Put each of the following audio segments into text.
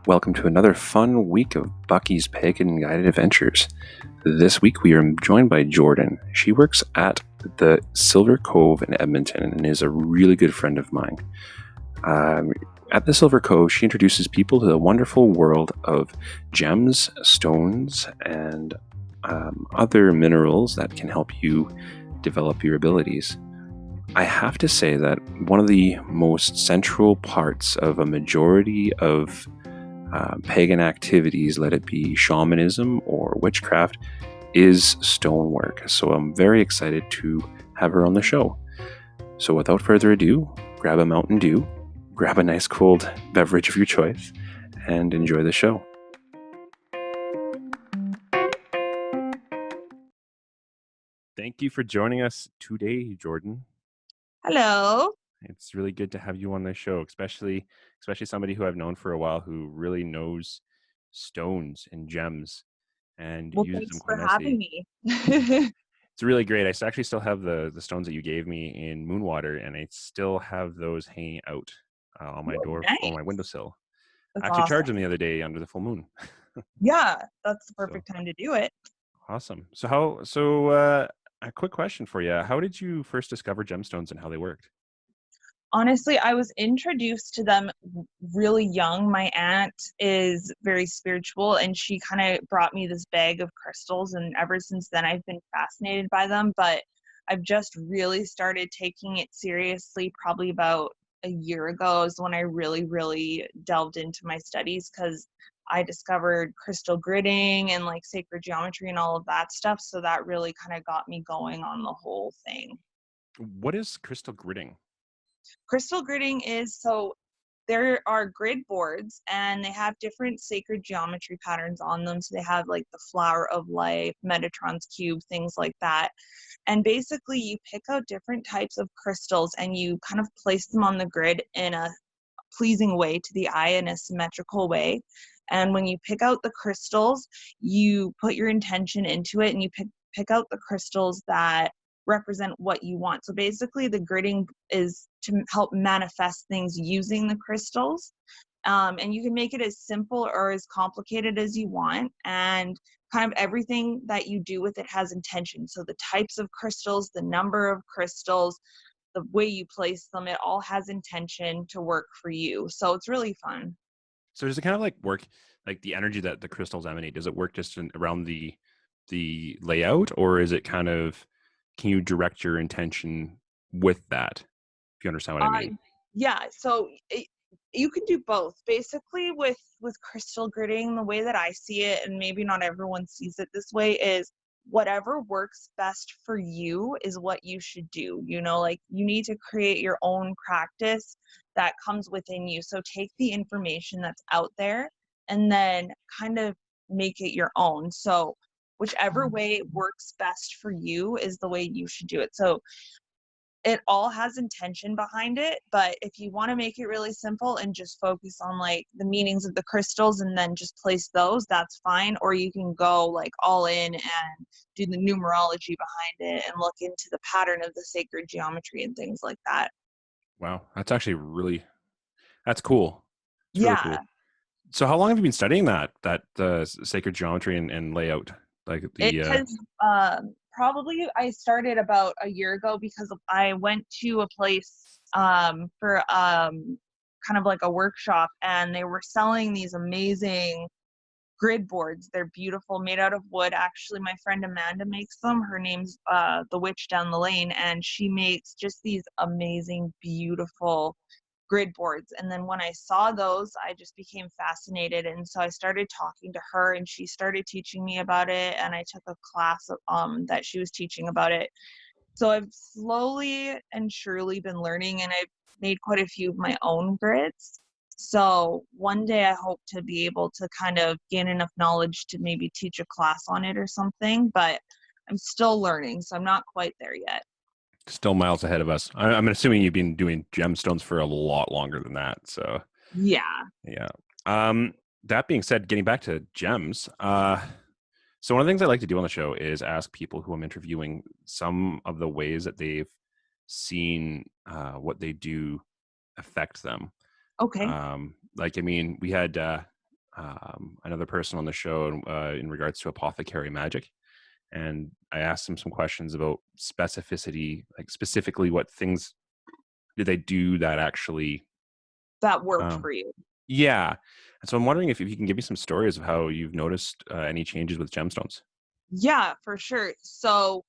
Welcome to another fun week of Bucky's Pagan Guided Adventures. This week we are joined by Jhordyn. She works at the Silver Cove in Edmonton and is a really good friend of mine. At the Silver Cove, she introduces people to the wonderful world of gems, stones, and other minerals that can help you develop your abilities. I have to say that one of the most central parts of a majority of pagan activities, let it be shamanism or witchcraft, is stonework. So I'm very excited to have her on the show. So without further ado, grab a Mountain Dew, grab a nice cold beverage of your choice, and enjoy the show. Thank you for joining us today, Jhordyn. Hello. It's really good to have you on the show, especially somebody who I've known for a while who really knows stones and gems and Well, uses them thanks quite for having nicely. me. It's really great. I actually still have the stones that you gave me in Moonwater, and I still have those hanging out on my Oh, door, on my nice. windowsill. I That's actually charged them awesome. the other day under the full moon. Yeah, that's the So perfect time to do it. awesome. A quick question for you. How did you first discover gemstones and how they worked? Honestly, I was introduced to them really young. My aunt is very spiritual and she kind of brought me this bag of crystals, and ever since then I've been fascinated by them, but I've just really started taking it seriously probably about a year ago is when I really delved into my studies, because I discovered crystal gridding and like sacred geometry and all of that stuff, so that really kind of got me going on the whole thing. What is crystal gridding? Crystal gridding is, so there are grid boards and they have different sacred geometry patterns on them. So they have like the flower of life, Metatron's cube, things like that. And basically you pick out different types of crystals and you kind of place them on the grid in a pleasing way to the eye, in a symmetrical way. And when you pick out the crystals, you put your intention into it and you pick out the crystals that represent what you want. So basically the gridding is to help manifest things using the crystals. And you can make it as simple or as complicated as you want. And kind of everything that you do with it has intention. So the types of crystals, the number of crystals, the way you place them, it all has intention to work for you. So it's really fun. So does it kind of like work like the energy that the crystals emanate? Does it work just around the layout, or is it kind of can you direct your intention with that? If you understand what I Uh, mean. yeah, so you can do both. Basically, with crystal gridding, the way that I see it, and maybe not everyone sees it this way, is whatever works best for you is what you should do. You know, like you need to create your own practice that comes within you. So take the information that's out there and then kind of make it your own. So whichever way works best for you is the way you should do it. So it all has intention behind it, but if you want to make it really simple and just focus on like the meanings of the crystals and then just place those, that's fine. Or you can go like all in and do the numerology behind it and look into the pattern of the sacred geometry and things like that. Wow, that's actually that's cool. It's really Yeah, cool. So how long have you been studying that sacred geometry and layout? Like it the has probably, I started about a year ago because I went to a place for kind of like a workshop, and they were selling these amazing grid boards. They're beautiful, made out of wood. Actually, my friend Amanda makes them. Her name's the Witch down the lane, and she makes just these amazing, beautiful grid boards. And then when I saw those, I just became fascinated. And so I started talking to her and she started teaching me about it. And I took a class that she was teaching about it. So I've slowly and surely been learning, and I've made quite a few of my own grids. So one day I hope to be able to kind of gain enough knowledge to maybe teach a class on it or something, but I'm still learning, so I'm not quite there yet. still miles ahead of us. I'm assuming you've been doing gemstones for a lot longer than that. So Yeah. yeah. That being said, getting back to gems, so one of the things I like to do on the show is ask people who I'm interviewing some of the ways that they've seen what they do affect them. Okay. Like, I mean, we had another person on the show in regards to apothecary magic. And I asked him some questions about specificity, like specifically what things did they do that actually, That worked um, for you. yeah. And so I'm wondering if you can give me some stories of how you've noticed any changes with gemstones. Yeah, for sure. So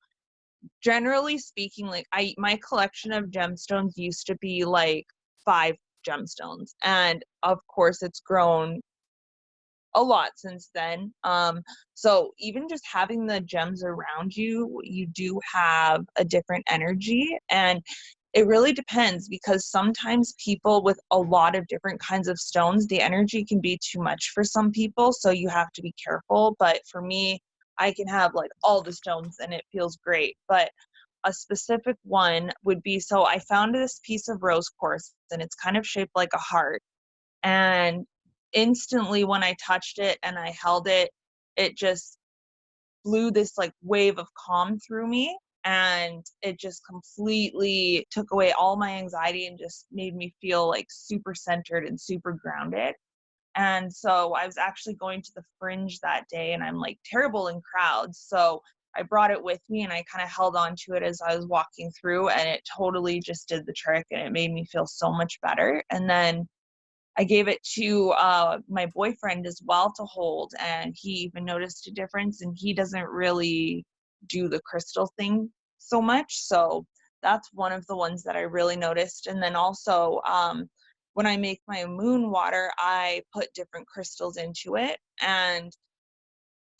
generally speaking, like my collection of gemstones used to be like 5 gemstones. And of course it's grown a lot since then. So even just having the gems around you, you do have a different energy. And it really depends because sometimes people with a lot of different kinds of stones, the energy can be too much for some people. So you have to be careful. But for me, I can have like all the stones and it feels great. But a specific one would be, so I found this piece of rose quartz and it's kind of shaped like a heart, and instantly when I touched it and I held it, it just blew this like wave of calm through me, and it just completely took away all my anxiety and just made me feel like super centered and super grounded. And so I was actually going to the Fringe that day, and I'm like terrible in crowds, so I brought it with me and I kind of held on to it as I was walking through, and it totally just did the trick and it made me feel so much better. And then I gave it to my boyfriend as well to hold, and he even noticed a difference. And he doesn't really do the crystal thing so much, so that's one of the ones that I really noticed. And then also, when I make my moon water, I put different crystals into it, and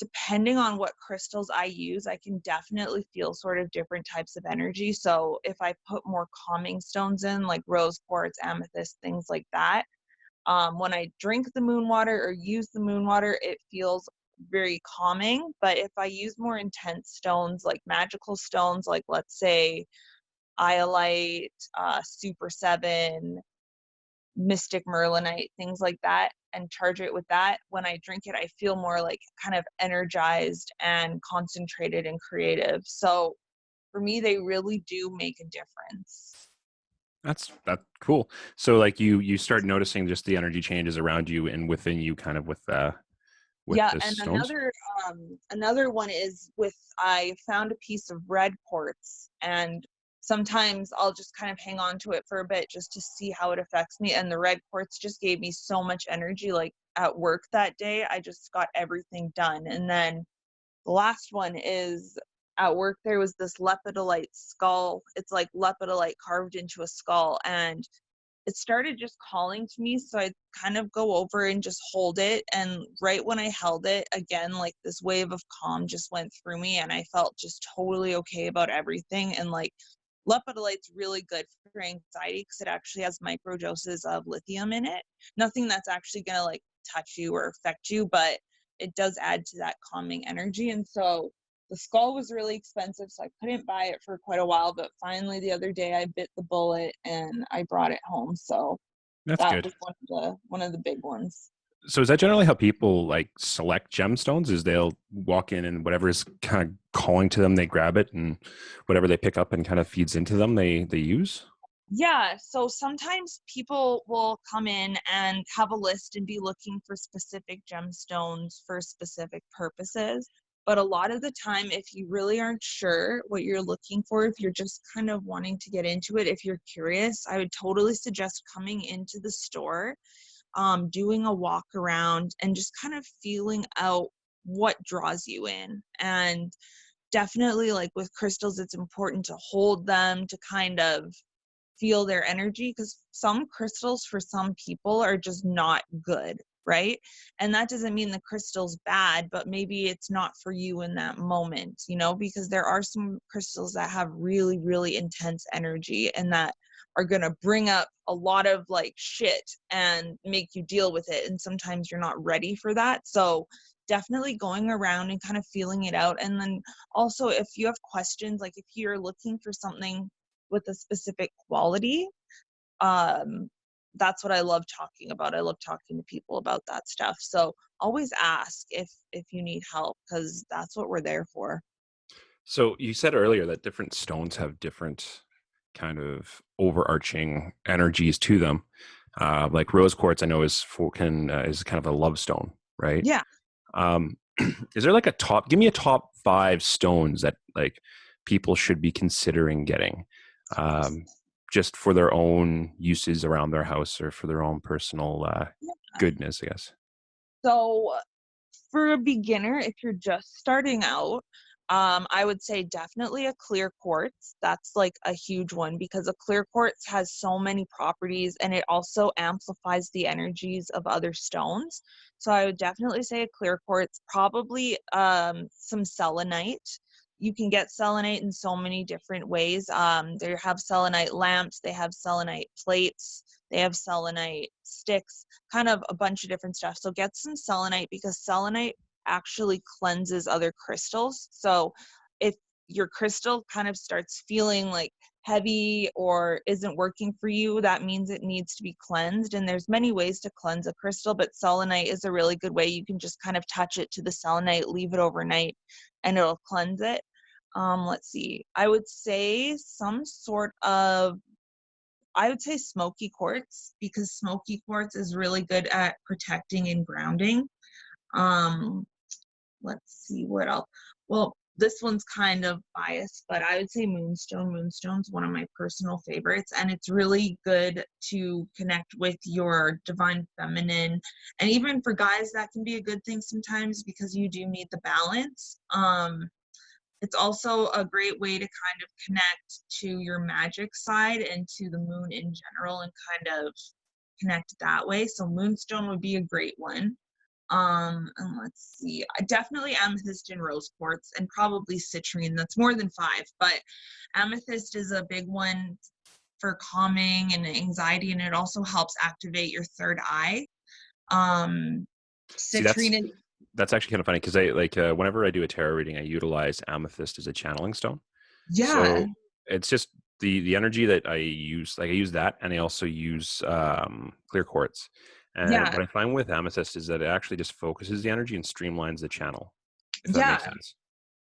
depending on what crystals I use, I can definitely feel sort of different types of energy. So if I put more calming stones in, like rose quartz, amethyst, things like that, when I drink the moon water or use the moon water, it feels very calming. But if I use more intense stones, like magical stones, like let's say iolite, super seven, mystic merlinite, things like that, and charge it with that, when I drink it, I feel more like kind of energized and concentrated and creative. So for me, they really do make a difference. That's cool. So like you start noticing just the energy changes around you and within you, kind of with Yeah, the and stones. another one is with, I found a piece of red quartz, and sometimes I'll just kind of hang on to it for a bit just to see how it affects me. And the red quartz just gave me so much energy. Like at work that day, I just got everything done. And then the last one is, at work there was this lepidolite skull. It's like lepidolite carved into a skull, and it started just calling to me. So I kind of go over and just hold it. And right when I held it again, like this wave of calm just went through me, and I felt just totally okay about everything. And like lepidolite's really good for anxiety because it actually has micro doses of lithium in it. Nothing that's actually going to like touch you or affect you, but it does add to that calming energy. And so the skull was really expensive, so I couldn't buy it for quite a while, but finally the other day I bit the bullet and I brought it home. So That's that good. was one of the big ones. So is that generally how people like select gemstones? Is they'll walk in and whatever is kind of calling to them, they grab it, and whatever they pick up and kind of feeds into them, they use? Yeah, so sometimes people will come in and have a list and be looking for specific gemstones for specific purposes. But a lot of the time, if you really aren't sure what you're looking for, if you're just kind of wanting to get into it, if you're curious, I would totally suggest coming into the store, doing a walk around, and just kind of feeling out what draws you in. And definitely, like with crystals, it's important to hold them, to kind of feel their energy, because some crystals for some people are just not good, right? And that doesn't mean the crystal's bad, but maybe it's not for you in that moment, because there are some crystals that have really, really intense energy and that are going to bring up a lot of like shit and make you deal with it. And sometimes you're not ready for that. So definitely going around and kind of feeling it out. And then also, if you have questions, like if you're looking for something with a specific quality, um that's what I love talking about. I love talking to people about that stuff. So always ask if you need help, because that's what we're there for. So you said earlier that different stones have different kind of overarching energies to them. Like rose quartz, I know is kind of a love stone. right? Yeah. Um, is there like give me a top 5 stones that like people should be considering getting, um, just for their own uses around their house or for their own personal goodness, I guess. So for a beginner, if you're just starting out, I would say definitely a clear quartz. That's like a huge one because a clear quartz has so many properties and it also amplifies the energies of other stones. So I would definitely say a clear quartz, probably some selenite. You can get selenite in so many different ways. They have selenite lamps, they have selenite plates, they have selenite sticks, kind of a bunch of different stuff. So get some selenite because selenite actually cleanses other crystals. So if your crystal kind of starts feeling like heavy or isn't working for you, that means it needs to be cleansed. And there's many ways to cleanse a crystal, but selenite is a really good way. You can just kind of touch it to the selenite, leave it overnight, and it'll cleanse it. Let's see. I would say smoky quartz because smoky quartz is really good at protecting and grounding. Um, let's see what else. Well, this one's kind of biased, but I would say moonstone. Moonstone's one of my personal favorites, and it's really good to connect with your divine feminine. And even for guys, that can be a good thing sometimes because you do need the balance. It's also a great way to kind of connect to your magic side and to the moon in general and kind of connect that way. So moonstone would be a great one. And let's see, I definitely amethyst and rose quartz and probably citrine. That's more than 5, but amethyst is a big one for calming and anxiety, and it also helps activate your third eye. Um, See, that's citrine is, that's actually kind of funny because I like whenever I do a tarot reading, I utilize amethyst as a channeling stone. yeah, So it's just the energy that I use. Like I use that, and I also use clear quartz. And yeah, what I find with amethyst is that it actually just focuses the energy and streamlines the channel, if that makes yeah. sense.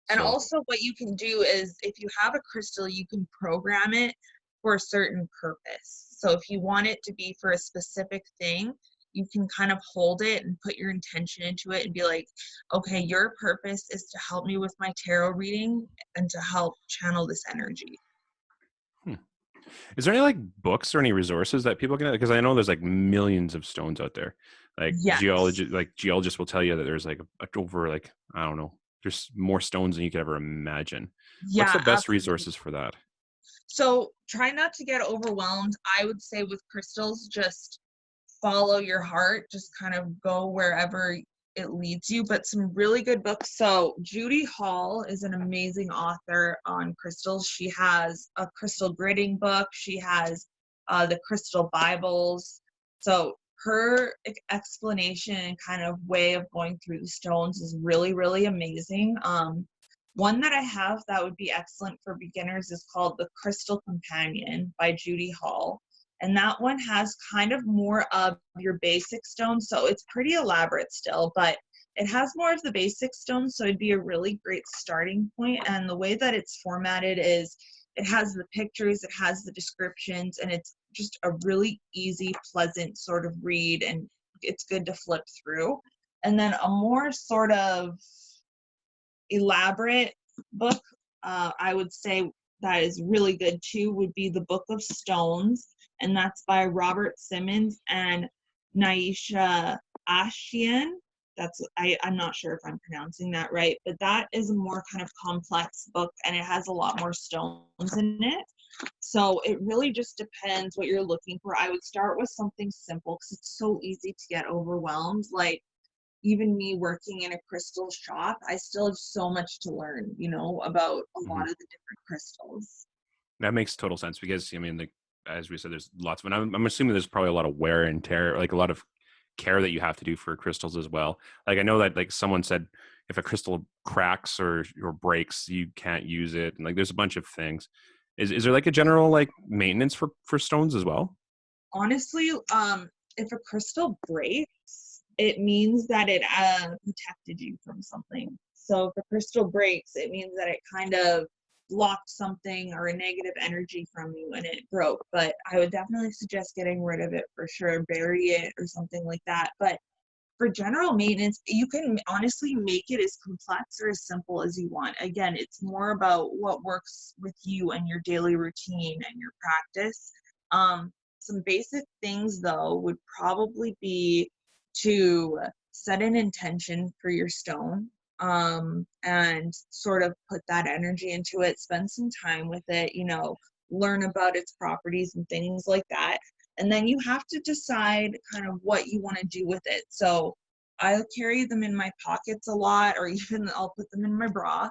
And So, also what you can do is if you have a crystal, you can program it for a certain purpose. So if you want it to be for a specific thing, you can kind of hold it and put your intention into it and be like, okay, your purpose is to help me with my tarot reading and to help channel this energy. hmm. Is there any like books or any resources that people can? Because I know there's like millions of stones out there. Yes. Like geologists will tell you that there's like over like I don't know, there's more stones than you could ever imagine. What's the Yeah, best absolutely. resources for that? So try not to get overwhelmed. I would say with crystals, just follow your heart, just kind of go wherever it leads you. But some really good books. So Judy Hall is an amazing author on crystals. She has a crystal gridding book. She has the crystal Bibles. So her explanation and kind of way of going through the stones is really, really amazing. One that I have that would be excellent for beginners is called The Crystal Companion by Judy Hall. And that one has kind of more of your basic stones. So it's pretty elaborate still, but it has more of the basic stones. So it'd be a really great starting point. And the way that it's formatted is it has the pictures, it has the descriptions, and it's just a really easy, pleasant sort of read. And it's good to flip through. And then a more sort of elaborate book, I would say that is really good too, would be the Book of Stones, and that's by Robert Simmons and Naisha Ashian. I'm not sure if I'm pronouncing that right, but that is a more kind of complex book and it has a lot more stones in it. So it really just depends what you're looking for. I would start with something simple because it's so easy to get overwhelmed. Like even me working in a crystal shop, I still have so much to learn, about a lot Mhm. of the different crystals. That makes total sense because I mean, like as we said, there's lots of, and I'm assuming there's probably a lot of wear and tear, like a lot of care that you have to do for crystals as well. Like I know that like someone said if a crystal cracks or breaks, you can't use it, and like there's a bunch of things. Is there like a general like maintenance for stones as well? Honestly, if a crystal breaks, it means that it protected you from something. So if a crystal breaks, it means that it kind of blocked something or a negative energy from you and it broke. But I would definitely suggest getting rid of it for sure, bury it or something like that. But For general maintenance, you can honestly make it as complex or as simple as you want. Again, it's more about what works with you and your daily routine and your practice. Some basic things, though, would probably be to set an intention for your stone, and sort of put that energy into it, spend some time with it, learn about its properties and things like that. And then you have to decide kind of what you want to do with it. So I'll carry them in my pockets a lot, or even I'll put them in my bra.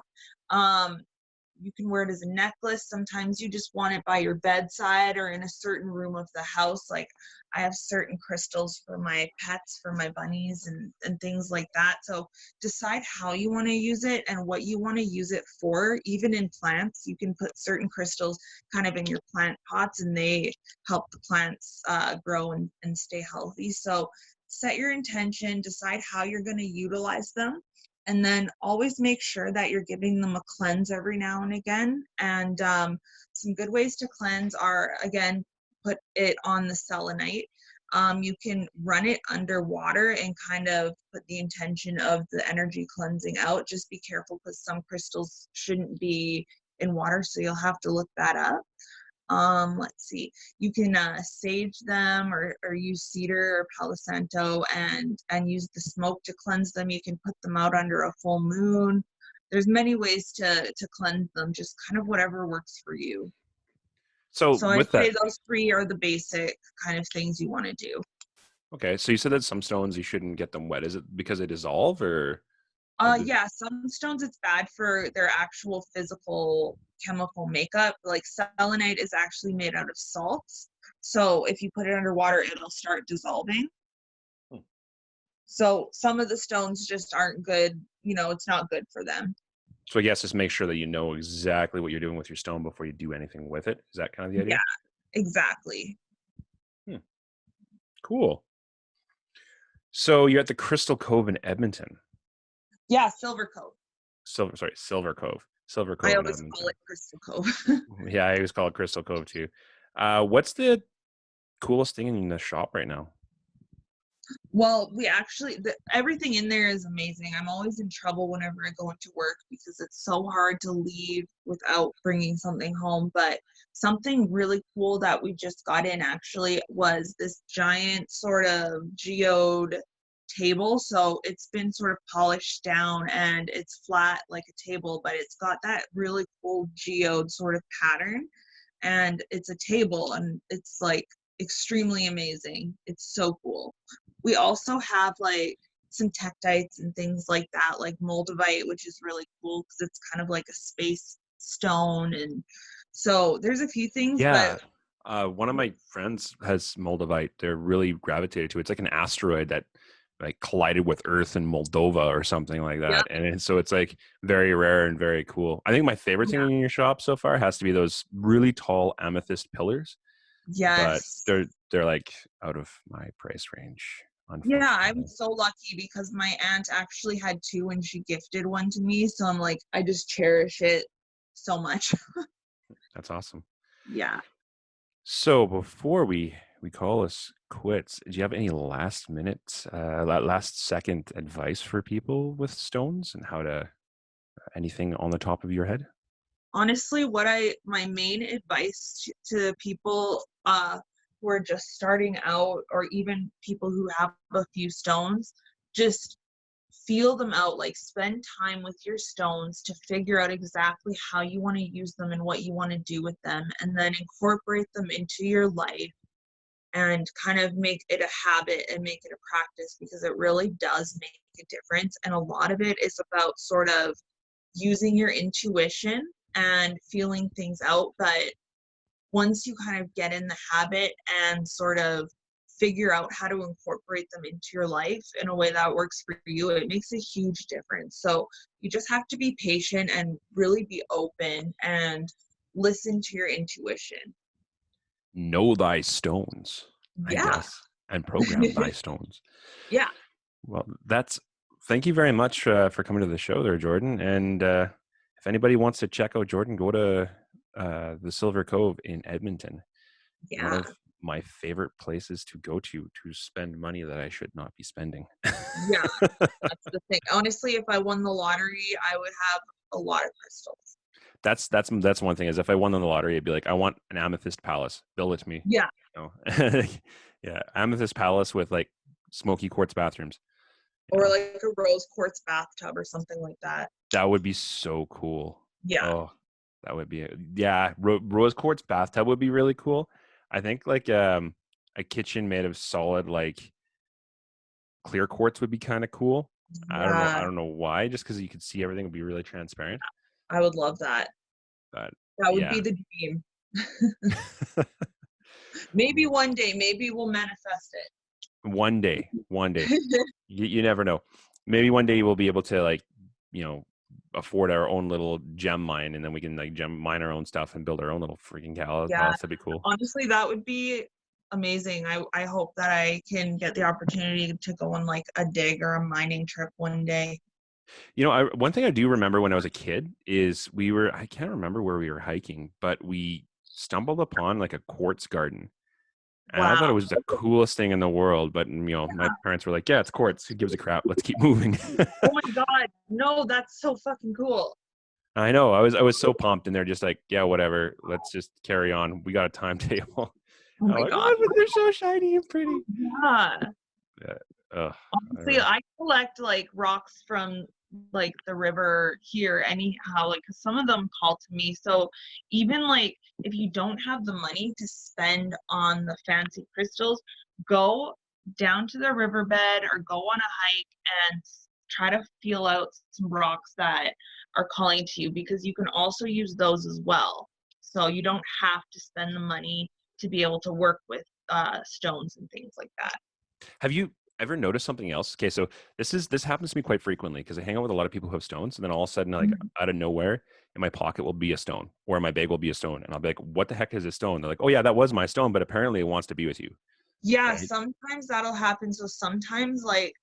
You can wear it as a necklace. Sometimes you just want it by your bedside or in a certain room of the house. Like I have certain crystals for my pets, for my bunnies and things like that. So decide how you want to use it and what you want to use it for. Even in plants, you can put certain crystals kind of in your plant pots, and they help the plants grow and stay healthy. So set your intention, decide how you're going to utilize them, and then always make sure that you're giving them a cleanse every now and again. And some good ways to cleanse are, again, put it on the selenite. You can run it underwater and kind of put the intention of the energy cleansing out. Just be careful because some crystals shouldn't be in water, so you'll have to look that up. Let's see, you can sage them or use cedar or palo santo and use the smoke to cleanse them. You can put them out under a full moon. There's many ways to cleanse them, just kind of whatever works for you. So So I'd with say that, those three are the basic kind of things you want to do. okay, so you said that some stones you shouldn't get them wet. Is it because they dissolve or? Yeah, some stones it's bad for their actual physical chemical makeup. Like selenite is actually made out of salts. So if you put it underwater, it'll start dissolving. Hmm. So some of the stones just aren't good. It's not good for them. So I guess just make sure that you know exactly what you're doing with your stone before you do anything with it. Is that kind of the Yeah, idea? exactly. Hmm. Cool. So you're at the Crystal Cove in Edmonton. Yeah, Silver Cove. Silver Cove. Silver I Cove in always call Edmonton. it Crystal Cove. Yeah, I always call it Crystal Cove too. What's the coolest thing in the shop right now? Well, we actually, everything in there is amazing. I'm always in trouble whenever I go into work because it's so hard to leave without bringing something home. But something really cool that we just got in actually was this giant sort of geode table. So it's been sort of polished down and it's flat like a table, but it's got that really cool geode sort of pattern. And it's a table and it's like extremely amazing. It's so cool. We also have like some tektites and things like that, like moldavite, which is really cool because it's kind of like a space stone. And so there's a few things, Yeah. but One of my friends has Moldavite. They're really gravitated to it. It's like an asteroid that like collided with Earth in Moldova or something like yeah, that. So it's like very rare and very cool. I think my favorite thing yeah, in your shop so far has to be those really tall amethyst pillars, but yes. they're like out of my price range, Yeah, I'm unfortunately. so lucky because my aunt actually had two and she gifted one to me. So I'm like, I just cherish it so much. That's awesome. Yeah. So before we call us quits, do you have any last minute, last second advice for people with stones and how to anything on the top of your head? Honestly, my main advice to people who are just starting out, or even people who have a few stones, just feel them out. Like spend time with your stones to figure out exactly how you want to use them and what you want to do with them, and then incorporate them into your life and kind of make it a habit and make it a practice, because it really does make a difference. And a lot of it is about sort of using your intuition and feeling things out. But once you kind of get in the habit and sort of figure out how to incorporate them into your life in a way that works for you, it makes a huge difference. So you just have to be patient and really be open and listen to your intuition. Know thy stones, I Yeah. guess, and program thy stones. Yeah. Well, that's thank you very much for coming to the show there, Jhordyn. And if anybody wants to check out Jhordyn, go to the Silver Cove in Edmonton. One Yeah. of my favorite places to go to spend money that I should not be spending. Yeah, that's the thing. Honestly, if I won the lottery, I would have a lot of crystals. That's one thing is if I won on the lottery, I'd be like, I want an amethyst palace. Build it to me. Yeah. You know? Yeah, amethyst palace with like smoky quartz bathrooms. You Or know, like a rose quartz bathtub or something like that. that would be so cool. Yeah. Oh, that would be yeah. Rose quartz bathtub would be really cool. I think like a kitchen made of solid like clear quartz would be kind of cool. I don't know. I Yeah. don't know why. Just because you could see everything would be really transparent. I would love that. But That would yeah, be the dream. Maybe one day, maybe we'll manifest one day, it. you never know. Maybe one day we'll be able to like, you know, afford our own little gem mine, and then we can like gem mine our own stuff and build our own little freaking palace. Yeah. That'd be cool. Honestly, that would be amazing. I hope that I can get the opportunity to go on like a dig or a mining trip one day. You know, one thing I do remember when I was a kid is I can't remember where we were hiking, but we stumbled upon like a quartz garden. And I thought it Wow. was the coolest thing in the world. But, you know, my parents were like, yeah, it's quartz. Who gives a crap? Let's keep moving. Oh my God. No, that's so fucking cool. I know. I was so pumped. And they're just like, yeah, whatever. Let's just carry on. We got a timetable. Oh I'm my like, God. oh, but they're so shiny and pretty. Yeah. Yeah. Ugh, I don't Honestly, know. I collect like rocks from like the river here anyhow, like 'cause some of them call to me. So even like if you don't have the money to spend on the fancy crystals, go down to the riverbed or go on a hike and try to feel out some rocks that are calling to you, because you can also use those as well. So you don't have to spend the money to be able to work with stones and things like that. Have you ever noticed something else? Okay, so this happens to me quite frequently because I hang out with a lot of people who have stones, and then all of a sudden, like Mhm. out of nowhere, in my pocket will be a stone, or in my bag will be a stone, and I'll be like, "What the heck is a stone?" They're like, "Oh yeah, that was my stone, but apparently it wants to be with you." Yeah, Right? sometimes that'll happen. So sometimes like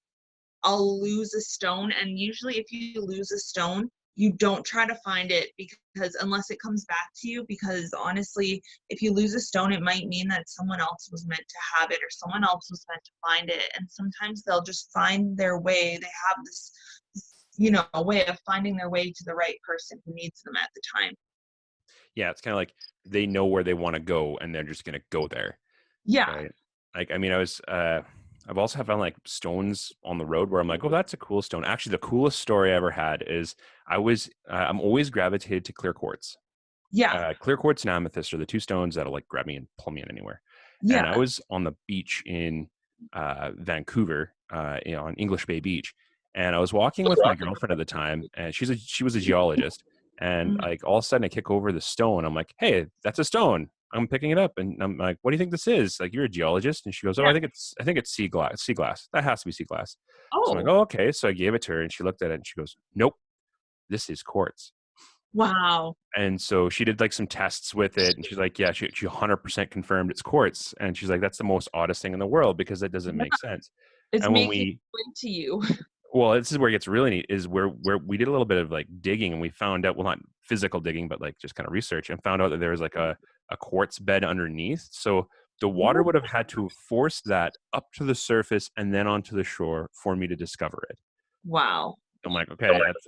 I'll lose a stone, and usually if you lose a stone, you don't try to find it, because unless it comes back to you, because honestly, if you lose a stone, it might mean that someone else was meant to have it or someone else was meant to find it. And sometimes they'll just find their way. They have this a way of finding their way to the right person who needs them at the time. Yeah, it's kind of like they know where they want to go, and they're just gonna go there, Yeah. right? Like, I mean, I've also found like stones on the road where I'm like, "Oh, that's a cool stone." Actually, the coolest story I ever had is I'm always gravitated to clear quartz. Yeah. Clear quartz and amethyst are the two stones that'll like grab me and pull me in anywhere. And I Yeah. was on the beach in Vancouver, on English Bay Beach, and I was walking with my girlfriend at the time, and she was a geologist, and Mhm. like all of a sudden I kick over the stone. I'm like, "Hey, that's a stone." I'm picking it up, and I'm like, "What do you think this is?" Like, "You're a geologist," and she goes, "Oh, Yeah. I think it's sea glass. Sea glass. That has to be sea glass." So I'm like, Oh, "Oh, okay." So I gave it to her, and she looked at it, and she goes, "Nope, this is quartz." wow. And so she did like some tests with it, and she's like, yeah, she 100% confirmed it's quartz. And she's like, that's the most oddest thing in the world because it doesn't make sense. It's And when making we, its way to you. well, this is where it gets really neat is where we did a little bit of like digging, and we found out, well, not physical digging, but like just kind of research, and found out that there was like a quartz bed underneath. So the water would have had to have forced that up to the surface and then onto the shore for me to discover it. Wow. I'm like, okay, that's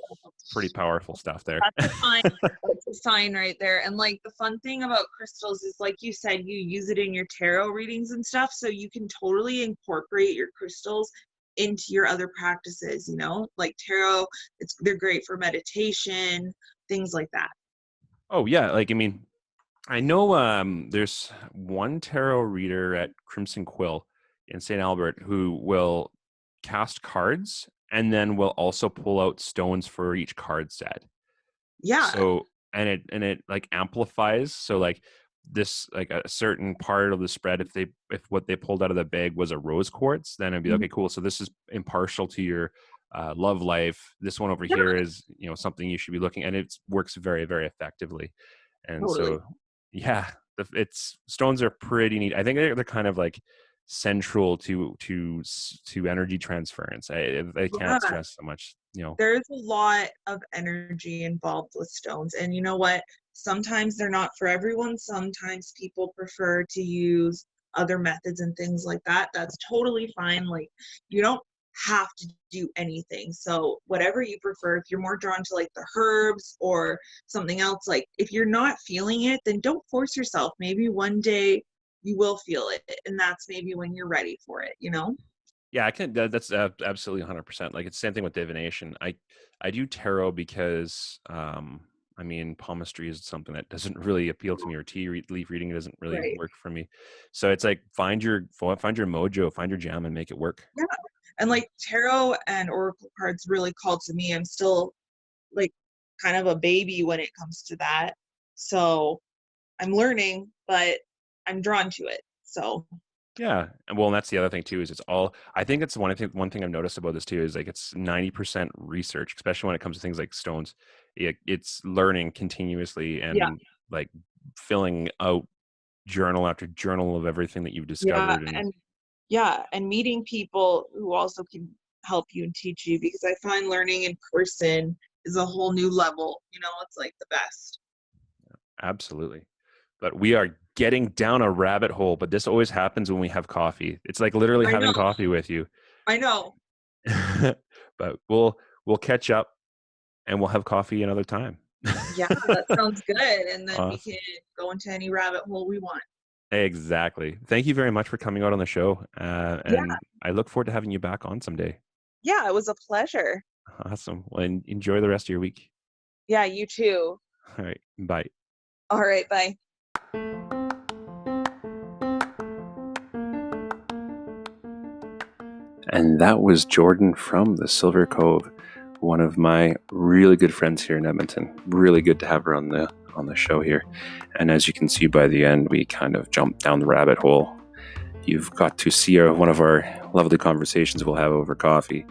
pretty powerful stuff there. That's a sign. That's a sign right there. And like the fun thing about crystals is, like you said, you use it in your tarot readings and stuff. So you can totally incorporate your crystals into your other practices, like tarot. They're great for meditation, things like that. Oh yeah, like I mean, I know there's one tarot reader at Crimson Quill in St. Albert who will cast cards and then will also pull out stones for each card set. Yeah. So and it like amplifies. So like this like a certain part of the spread, if what they pulled out of the bag was a rose quartz, then it'd be Mhm. okay, cool. So this is impartial to your love life. This one over Yeah, here is something you should be looking, and it works very very effectively. And totally. so, yeah, it's stones are pretty neat. I think they're kind of like central to energy transference. I can't Yeah. stress so much. There's a lot of energy involved with stones. And you know what? Sometimes they're not for everyone. Sometimes people prefer to use other methods and things like that, that's totally fine. Like, you don't have to do anything. So whatever you prefer, if you're more drawn to like the herbs or something else, like if you're not feeling it, then don't force yourself. Maybe one day you will feel it, and that's maybe when you're ready for it, you know? Yeah, I can. That's absolutely 100%. Like it's the same thing with divination. I do tarot because I mean palmistry is something that doesn't really appeal to me, or leaf reading doesn't really Right. work for me. So it's like find your mojo, find your jam, and make it work. Yeah. And like tarot and oracle cards really called to me. I'm still like kind of a baby when it comes to that. So I'm learning, but I'm drawn to it. So Yeah, and well, and that's the other thing too. Is it's all. I think it's one. I think one thing I've noticed about this too is like it's 90% research, especially when it comes to things like stones. It's learning continuously yeah, and like filling out journal after journal of everything that you've yeah, discovered. And and meeting people who also can help you and teach you, because I find learning in person is a whole new level. You know, it's like the best. absolutely. But we are getting down a rabbit hole, but this always happens when we have coffee. It's like literally I having know, coffee with you. I know. But we'll catch up and we'll have coffee another time. Yeah, that sounds good. And then we Awesome. can go into any rabbit hole we want. Exactly. Thank you very much for coming out on the show. Yeah, And I look forward to having you back on someday. yeah, it was a pleasure. Awesome. Well, and enjoy the rest of your week. Yeah, you too. All right. Bye. All right, bye. And that was Jhordyn from the Silver Cove, one of my really good friends here in Edmonton. Really good to have her on the show here. And as you can see by the end, we kind of jumped down the rabbit hole. You've got to see one of our lovely conversations we'll have over coffee,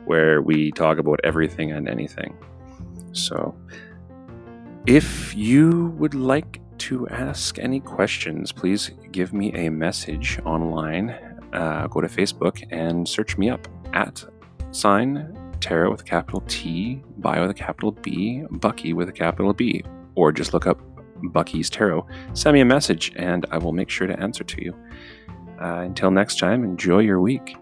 where we talk about everything and anything. So if you would like to ask any questions, please give me a message online. Go to Facebook and search me up at sign tarot with a capital T, bio with a capital B, Bucky with a capital B, or just look up Bucky's Tarot. Send me a message and I will make sure to answer to you. Until next time, enjoy your week.